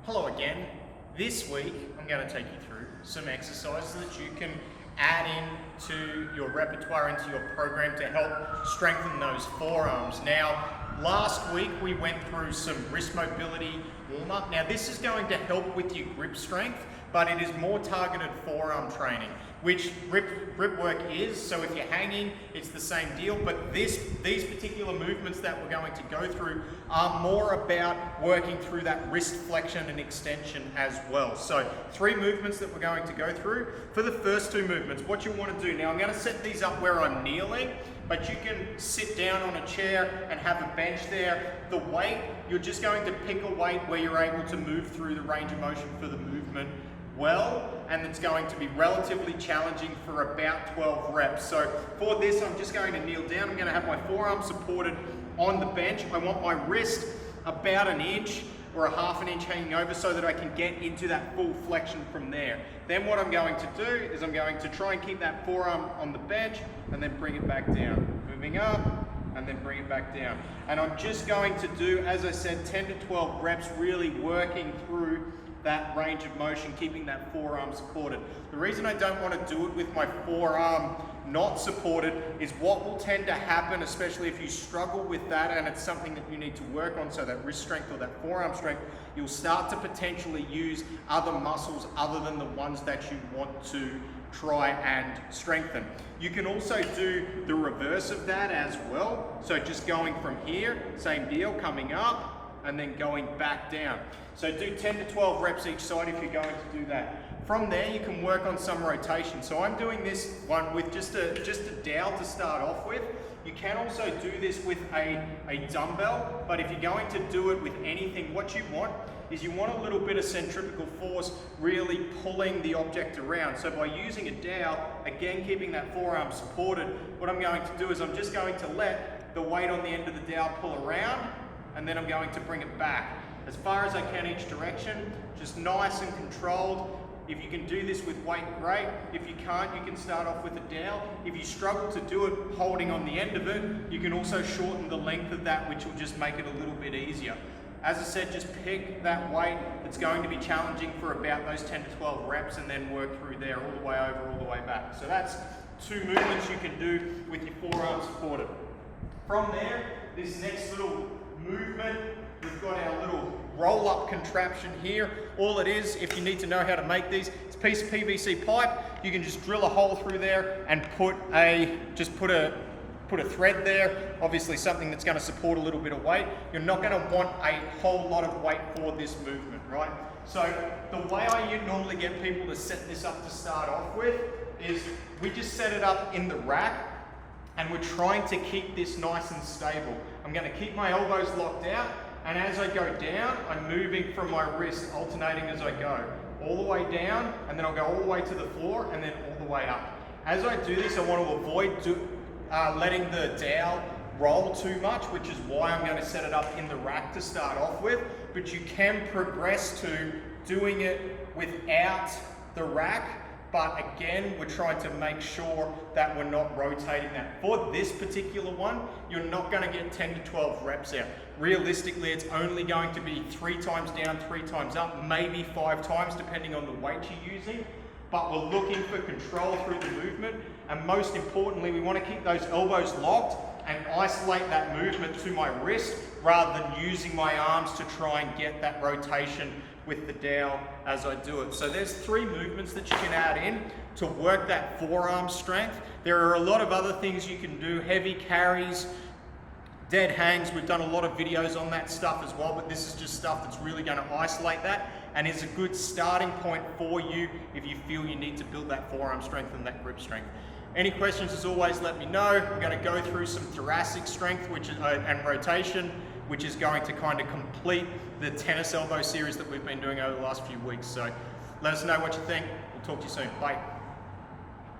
Hello again. This week I'm going to take you through some exercises that you can add in to your repertoire, into your program to help strengthen those forearms. Now, last week we went through some wrist mobility warm-up. Now this is going to help with your grip strength, but it is more targeted forearm training, which grip work is. So if you're hanging, it's the same deal, but these particular movements that we're going to go through are more about working through that wrist flexion and extension as well. So 3 movements that we're going to go through. For the first 2 movements, what you want to do, now I'm going to set these up where I'm kneeling, but you can sit down on a chair and have a bench there. The weight, you're just going to pick a weight where you're able to move through the range of motion for the movement well, and it's going to be relatively challenging for about 12 reps. So for this, I'm just going to kneel down. I'm going to have my forearm supported on the bench. I want my wrist about an inch or a half an inch hanging over so that I can get into that full flexion from there. Then what I'm going to do is I'm going to try and keep that forearm on the bench and then bring it back down. Moving up and then bring it back down. And I'm just going to do, as I said, 10 to 12 reps, really working through that range of motion, keeping that forearm supported. The reason I don't want to do it with my forearm not supported is what will tend to happen, especially if you struggle with that and it's something that you need to work on, so that wrist strength or that forearm strength, you'll start to potentially use other muscles other than the ones that you want to try and strengthen. You can also do the reverse of that as well. So just going from here, same deal, coming up and then going back down. So do 10 to 12 reps each side if you're going to do that. From there, you can work on some rotation. So I'm doing this one with just a dowel to start off with. You can also do this with a dumbbell, but if you're going to do it with anything, what you want is you want a little bit of centrifugal force really pulling the object around. So by using a dowel, again keeping that forearm supported, what I'm going to do is I'm just going to let the weight on the end of the dowel pull around, and then I'm going to bring it back as far as I can each direction, just nice and controlled. If you can do this with weight, great. If you can't, you can start off with a dowel. If you struggle to do it holding on the end of it, you can also shorten the length of that, which will just make it a little bit easier. As I said, just pick that weight. It's going to be challenging for about those 10 to 12 reps and then work through there all the way over, all the way back. So that's 2 movements you can do with your forearm supported. From there, this next little movement, we've got our little roll-up contraption here. All it is, if you need to know how to make these, it's a piece of PVC pipe. You can just drill a hole through there and put a thread there, obviously something that's going to support a little bit of weight. You're not going to want a whole lot of weight for this movement, right? So the way I normally get people to set this up to start off with is we just set it up in the rack and we're trying to keep this nice and stable. I'm going to keep my elbows locked out, and as I go down, I'm moving from my wrist, alternating as I go. All the way down, and then I'll go all the way to the floor, and then all the way up. As I do this, I want to avoid letting the dowel roll too much, which is why I'm going to set it up in the rack to start off with, but you can progress to doing it without the rack. But again, we're trying to make sure that we're not rotating that. For this particular one, you're not going to get 10 to 12 reps out. Realistically, it's only going to be 3 times down, 3 times up, maybe 5 times, depending on the weight you're using. But we're looking for control through the movement. And most importantly, we want to keep those elbows locked and isolate that movement to my wrist rather than using my arms to try and get that rotation with the dowel as I do it. So there's 3 movements that you can add in to work that forearm strength. There are a lot of other things you can do, heavy carries, dead hangs. We've done a lot of videos on that stuff as well, but this is just stuff that's really going to isolate that and is a good starting point for you if you feel you need to build that forearm strength and that grip strength. Any questions, as always, let me know. We're going to go through some thoracic strength and rotation, which is going to kind of complete the tennis elbow series that we've been doing over the last few weeks. So let us know what you think. We'll talk to you soon. Bye.